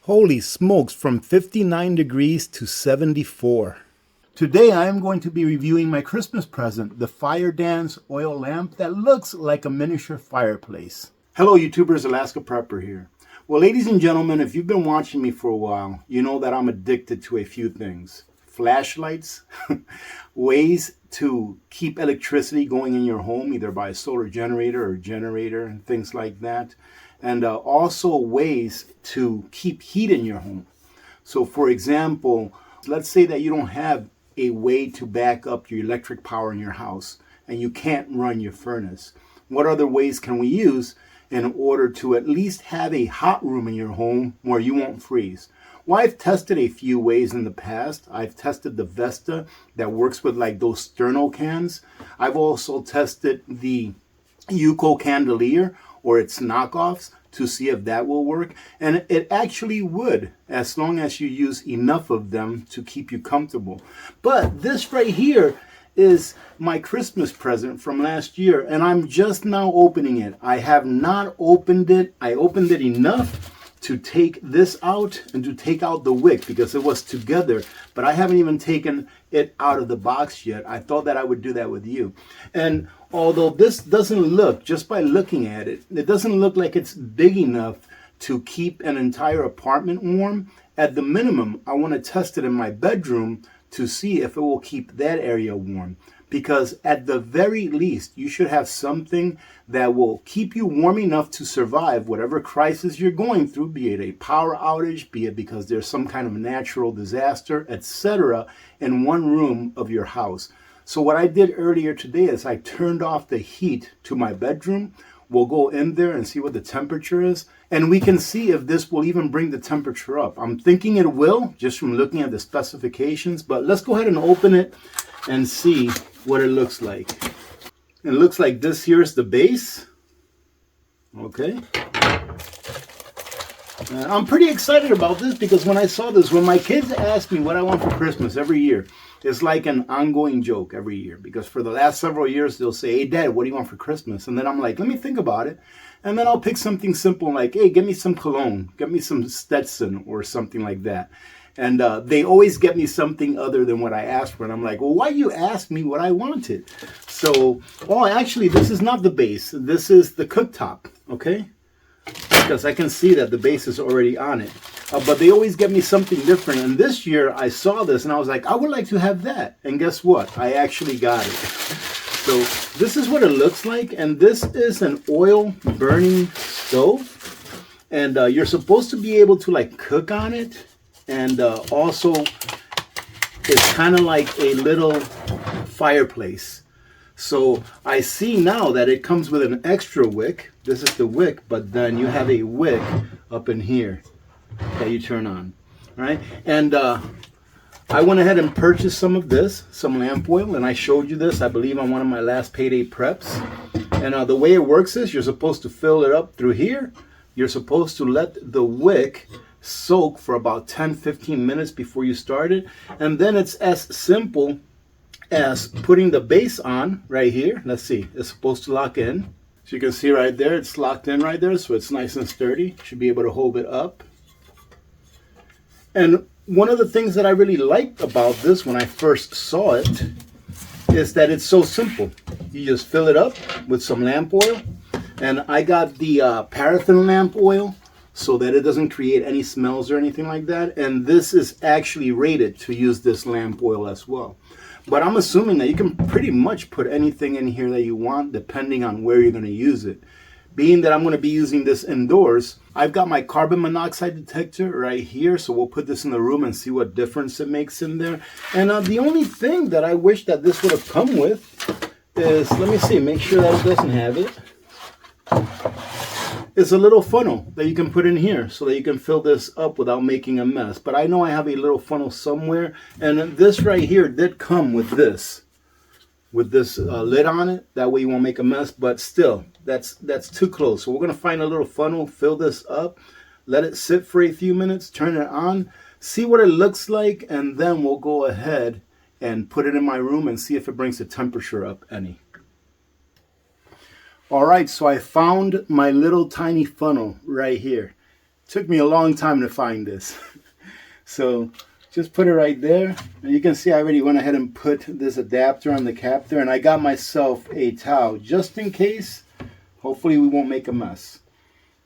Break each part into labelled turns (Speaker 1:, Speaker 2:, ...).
Speaker 1: Holy smokes, from 59 degrees to 74. Today I am going to be reviewing my Christmas present, the Fire Dance oil lamp that looks like a miniature fireplace. Hello YouTubers, Alaska Prepper here. Well, ladies and gentlemen, if you've been watching me for a while, you know that I'm addicted to a few things. Flashlights, ways to keep electricity going in your home, either by a solar generator or generator and things like that. And also ways to keep heat in your home. So for example, let's say that you don't have a way to back up your electric power in your house and you can't run your furnace. What other ways can we use in order to at least have a hot room in your home where you won't freeze? Well, I've tested a few ways in the past. I've tested the Vesta that works with like those sterno cans. I've also tested the Yuko candelier or its knockoffs to see if that will work. And it actually would, as long as you use enough of them to keep you comfortable. But this right here is my Christmas present from last year, and I'm just now opening it. I have not opened it. I opened it enough to take this out and to take out the wick because it was together, but I haven't even taken it out of the box yet. I thought that I would do that with you. And although this doesn't look, just by looking at it, it doesn't look like it's big enough to keep an entire apartment warm. At the minimum, I want to test it in my bedroom to see if it will keep that area warm. Because at the very least, you should have something that will keep you warm enough to survive whatever crisis you're going through, be it a power outage, be it because there's some kind of natural disaster, etc., in one room of your house. So what I did earlier today is I turned off the heat to my bedroom. We'll go in there and see what the temperature is, and we can see if this will even bring the temperature up. I'm thinking it will, just from looking at the specifications, but let's go ahead and open it and see what it looks like. It looks like this here is the base. Okay. I'm pretty excited about this because when I saw this, when my kids ask me what I want for Christmas every year, it's like an ongoing joke every year, because for the last several years they'll say, "Hey Dad, what do you want for Christmas?" And then I'm like, let me think about it. And then I'll pick something simple like, "Hey, get me some cologne, get me some Stetson," or something like that. And they always get me something other than what I asked for. And I'm like, well, why you ask me what I wanted? So, oh, actually, this is not the base. This is the cooktop, okay? Because I can see that the base is already on it. But they always get me something different. And this year, I saw this, and I was like, I would like to have that. And guess what? I actually got it. So this is what it looks like. And this is an oil-burning stove. And you're supposed to be able to, like, cook on it. And also, it's kind of like a little fireplace. So I see now that it comes with an extra wick. This is the wick, but then you have a wick up in here that you turn on, right? And I went ahead and purchased some of this, some lamp oil, and I showed you this, I believe, on one of my last payday preps. And the way it works is you're supposed to fill it up through here. You're supposed to let the wick soak for about 10-15 minutes before you start it, and then it's as simple as putting the base on right here. Let's see, it's supposed to lock in, so you can see right there it's locked in right there, so it's nice and sturdy. Should be able to hold it up. And one of the things that I really liked about this when I first saw it is that it's so simple. You just fill it up with some lamp oil, and I got the paraffin lamp oil so that it doesn't create any smells or anything like that. And this is actually rated to use this lamp oil as well. But I'm assuming that you can pretty much put anything in here that you want depending on where you're going to use it. Being that I'm going to be using this indoors, I've got my carbon monoxide detector right here. So we'll put this in the room and see what difference it makes in there. And the only thing that I wish that this would have come with is, let me see, make sure that it doesn't have it. It's a little funnel that you can put in here so that you can fill this up without making a mess. But I know I have a little funnel somewhere, and this right here did come with this lid on it. That way you won't make a mess, but still, that's too close. So we're gonna find a little funnel, fill this up, let it sit for a few minutes, turn it on, see what it looks like, and then we'll go ahead and put it in my room and see if it brings the temperature up any. All right, so I found my little tiny funnel right here. Took me a long time to find this. So just put it right there. And you can see I already went ahead and put this adapter on the cap there. And I got myself a towel just in case. Hopefully we won't make a mess.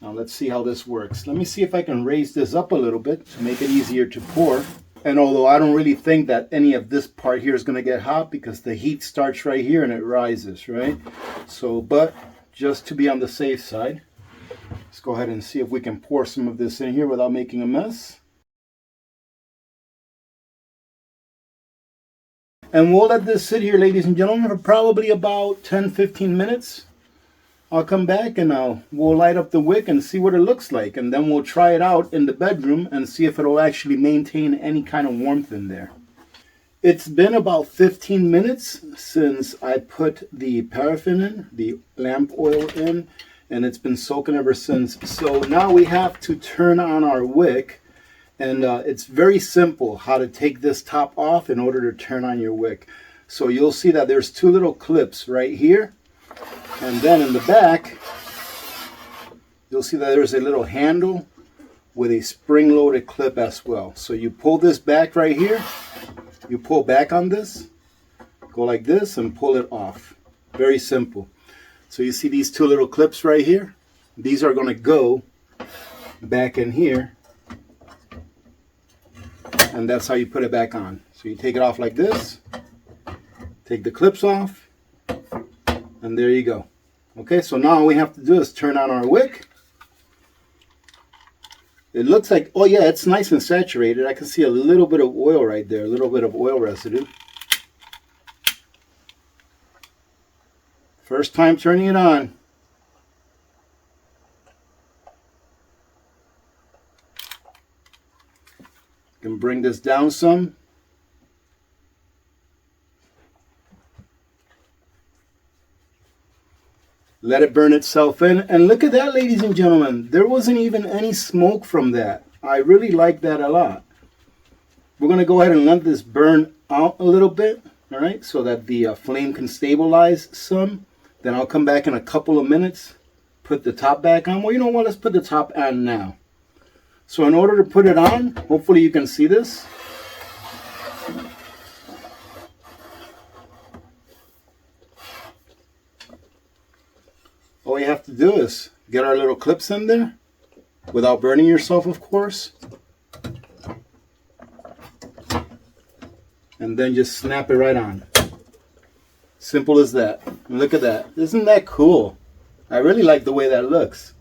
Speaker 1: Now let's see how this works. Let me see if I can raise this up a little bit to make it easier to pour. And although I don't really think that any of this part here is going to get hot because the heat starts right here and it rises, right? So, but just to be on the safe side, let's go ahead and see if we can pour some of this in here without making a mess. And we'll let this sit here, ladies and gentlemen, for probably about 10-15 minutes. I'll come back and we'll light up the wick and see what it looks like. And then we'll try it out in the bedroom and see if it'll actually maintain any kind of warmth in there. It's been about 15 minutes since I put the paraffin in, the lamp oil in, and it's been soaking ever since. So now we have to turn on our wick. And it's very simple how to take this top off in order to turn on your wick. So you'll see that there's two little clips right here. And then in the back, you'll see that there's a little handle with a spring-loaded clip as well. So you pull this back right here, you pull back on this, go like this and pull it off. Very simple. So you see these two little clips right here? These are going to go back in here. And that's how you put it back on. So you take it off like this, take the clips off, and there you go. Okay, so now all we have to do is turn on our wick. It looks like, oh yeah, it's nice and saturated. I can see a little bit of oil right there, a little bit of oil residue. First time turning it on. Can bring this down some. Let it burn itself in. And look at that, ladies and gentlemen. There wasn't even any smoke from that. I really like that a lot. We're going to go ahead and let this burn out a little bit. All right, so that the flame can stabilize some. Then I'll come back in a couple of minutes. Put the top back on. Well, you know what? Let's put the top on now. So in order to put it on, hopefully you can see this. All you have to do is get our little clips in there without burning yourself, of course. And then just snap it right on. Simple as that. And look at that. Isn't that cool? I really like the way that looks.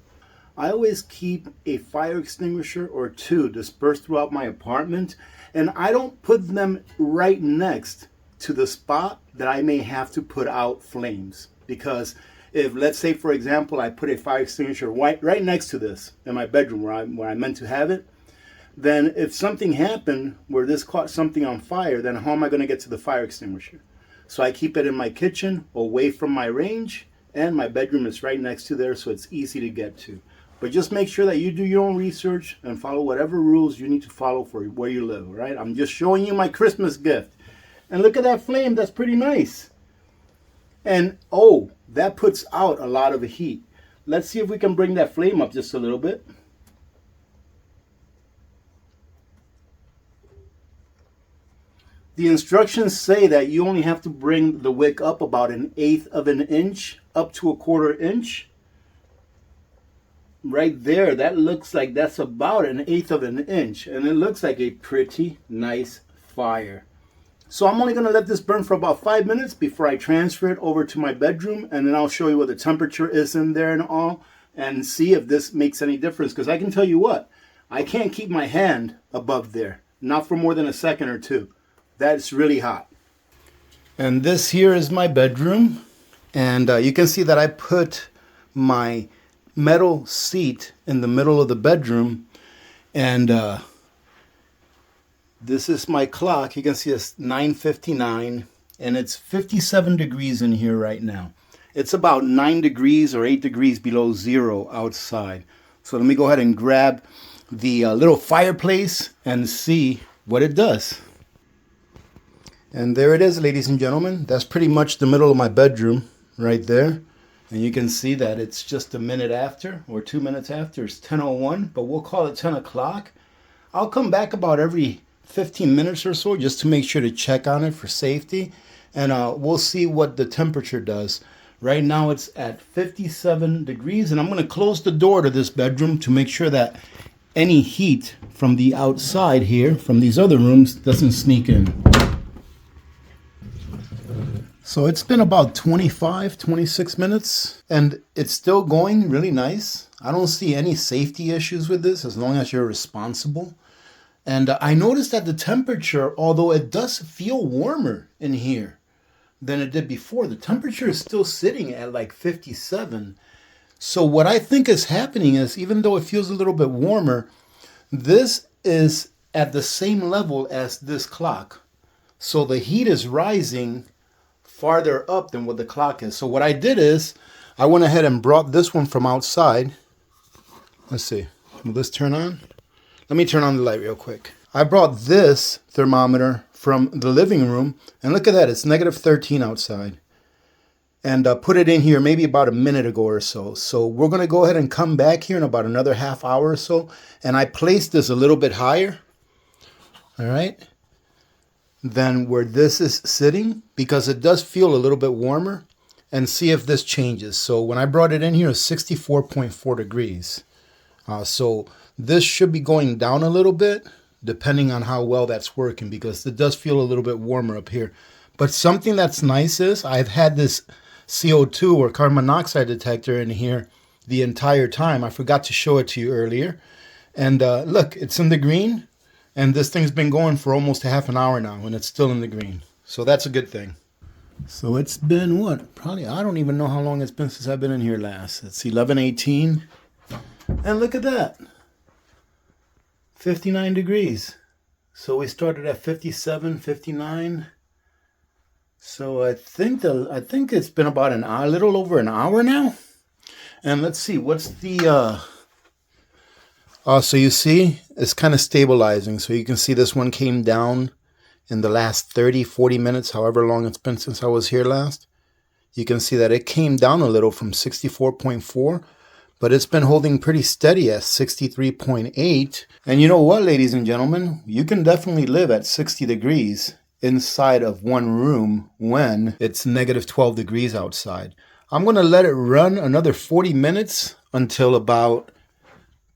Speaker 1: I always keep a fire extinguisher or two dispersed throughout my apartment, and I don't put them right next to the spot that I may have to put out flames. Because if, let's say, for example, I put a fire extinguisher right next to this in my bedroom where I meant to have it, then if something happened where this caught something on fire, then how am I going to get to the fire extinguisher? So I keep it in my kitchen, away from my range, and my bedroom is right next to there, so it's easy to get to. But just make sure that you do your own research and follow whatever rules you need to follow for where you live, all right? I'm just showing you my Christmas gift. And look at that flame. That's pretty nice. And, oh, that puts out a lot of heat. Let's see if we can bring that flame up just a little bit. The instructions say that you only have to bring the wick up about 1/8 of an inch, up to 1/4 inch. Right there, that looks like that's about 1/8 of an inch, and it looks like a pretty nice fire. So I'm only going to let this burn for about 5 minutes before I transfer it over to my bedroom, and then I'll show you what the temperature is in there and all, and see if this makes any difference. Because I can tell you what, I can't keep my hand above there, not for more than a second or two. That's really hot. And this here is my bedroom, and you can see that I put my metal seat in the middle of the bedroom, and this is my clock. You can see it's 9:59, and it's 57 degrees in here right now. It's about 9 degrees or 8 degrees below zero outside. So let me go ahead and grab the little fireplace and see what it does. And there it is, ladies and gentlemen. That's pretty much the middle of my bedroom right there. And you can see that it's just a minute after, or 2 minutes after. It's 10:01, but we'll call it 10 o'clock. I'll come back about every 15 minutes or so just to make sure to check on it for safety. And we'll see what the temperature does. Right now it's at 57 degrees, and I'm going to close the door to this bedroom to make sure that any heat from the outside here, from these other rooms, doesn't sneak in. So it's been about 25, 26 minutes, and it's still going really nice. I don't see any safety issues with this as long as you're responsible. And I noticed that the temperature, although it does feel warmer in here than it did before, the temperature is still sitting at like 57. So what I think is happening is, even though it feels a little bit warmer, this is at the same level as this clock. So the heat is rising farther up than what the clock is. So what I did is I went ahead and brought this one from outside. Let's see. Will this turn on? Let me turn on the light real quick. I brought this thermometer from the living room, and look at that. It's negative 13 outside. And put it in here maybe about a minute ago or so. So we're going to go ahead and come back here in about another half hour or so. And I placed this a little bit higher. All right. Than where this is sitting, because it does feel a little bit warmer, and see if this changes. So when I brought it in here, it's 64.4 degrees. So this should be going down a little bit depending on how well that's working, because it does feel a little bit warmer up here. But something that's nice is I've had this CO2 or carbon monoxide detector in here the entire time. I forgot to show it to you earlier. And look, it's in the green. And this thing's been going for almost a half an hour now, and it's still in the green. So that's a good thing. So it's been what? Probably, I don't even know how long it's been since I've been in here last. It's 11:18. And look at that. 59 degrees. So we started at 57, 59. So I think it's been about an hour, a little over an hour now. And let's see, what's the so you see, it's kind of stabilizing. So you can see this one came down in the last 30, 40 minutes, however long it's been since I was here last. You can see that it came down a little from 64.4, but it's been holding pretty steady at 63.8. And you know what, ladies and gentlemen, you can definitely live at 60 degrees inside of one room when it's negative 12 degrees outside. I'm going to let it run another 40 minutes until about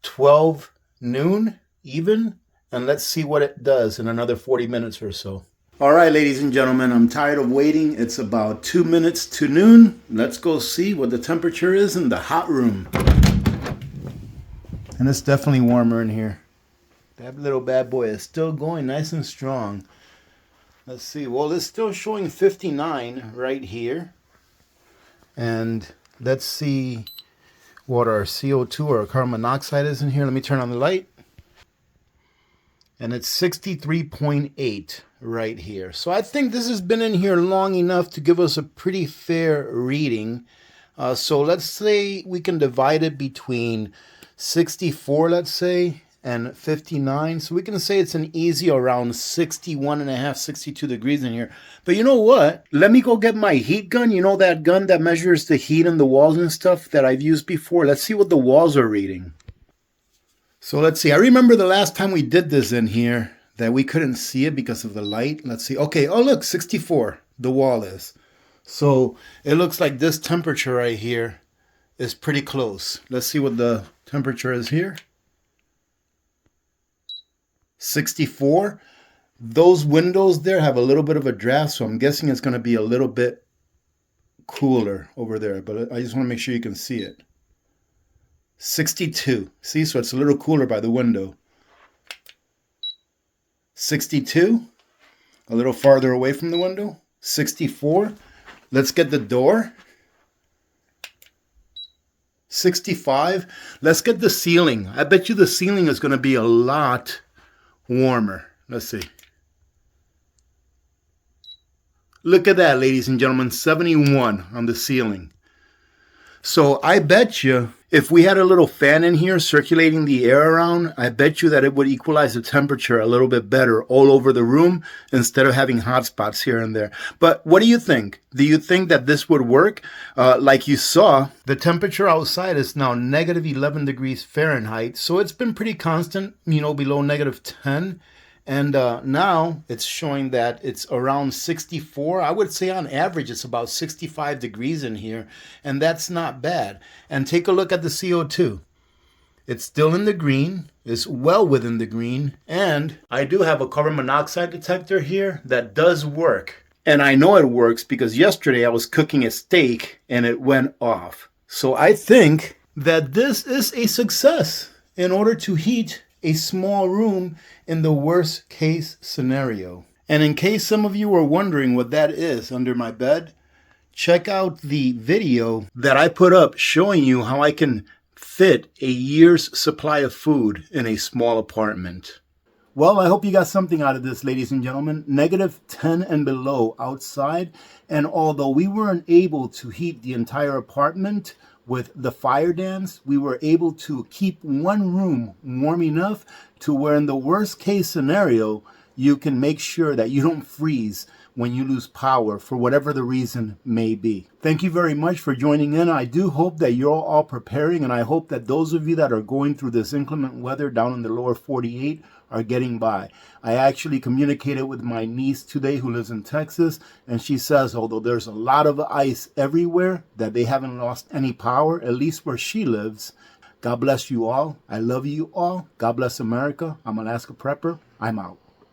Speaker 1: 12 noon even, and let's see what it does in another 40 minutes or so. All right, ladies and gentlemen, I'm tired of waiting. It's about 2 minutes to noon. Let's go see what the temperature is in the hot room. And it's definitely warmer in here. That little bad boy is still going nice and strong. Let's see. Well, it's still showing 59 right here. And let's see what our CO2 or our carbon monoxide is in here. Let me turn on the light. And it's 63.8 right here. So I think this has been in here long enough to give us a pretty fair reading. So let's say we can divide it between 64, let's say, and 59. So we can say it's an easy around 61.5, 62 degrees in here. But you know what? Let me go get my heat gun. You know that gun that measures the heat in the walls and stuff that I've used before? Let's see what the walls are reading. So let's see. I remember the last time we did this in here that we couldn't see it because of the light. Let's see. Okay. Oh, look, 64. The wall is. So it looks like this temperature right here is pretty close. Let's see what the temperature is here. 64. Those windows there have a little bit of a draft, so I'm guessing it's going to be a little bit cooler over there, but I just want to make sure you can see it. 62. See, so it's a little cooler by the window. 62. A little farther away from the window. 64. Let's get the door. 65. Let's get the ceiling. I bet you the ceiling is going to be a lot warmer. Let's see. Look at that, ladies and gentlemen. 71 on the ceiling. So I bet you if we had a little fan in here circulating the air around, I bet you that it would equalize the temperature a little bit better all over the room instead of having hot spots here and there. But what do you think? Do you think that this would work? Like you saw, the temperature outside is now negative 11 degrees Fahrenheit. So it's been pretty constant, below negative 10. And now it's showing that it's around 64. I would say on average it's about 65 degrees in here, and that's not bad. And take a look at the CO2. It's still in the green. It's well within the green. And I do have a carbon monoxide detector here that does work. And I know it works because yesterday I was cooking a steak and it went off. So I think that this is a success in order to heat a small room in the worst case scenario. And in case some of you were wondering what that is under my bed, check out the video that I put up showing you how I can fit a year's supply of food in a small apartment. Well, I hope you got something out of this, ladies and gentlemen. Negative 10 and below outside. And although we weren't able to heat the entire apartment with the fire dance, we were able to keep one room warm enough to where in the worst case scenario, you can make sure that you don't freeze when you lose power for whatever the reason may be. Thank you very much for joining in. I do hope that you're all preparing, and I hope that those of you that are going through this inclement weather down in the lower 48 are getting by. I actually communicated with my niece today who lives in Texas, and she says although there's a lot of ice everywhere, that they haven't lost any power, at least where she lives. God bless you all. I love you all. God bless America. I'm Alaska Prepper. I'm out.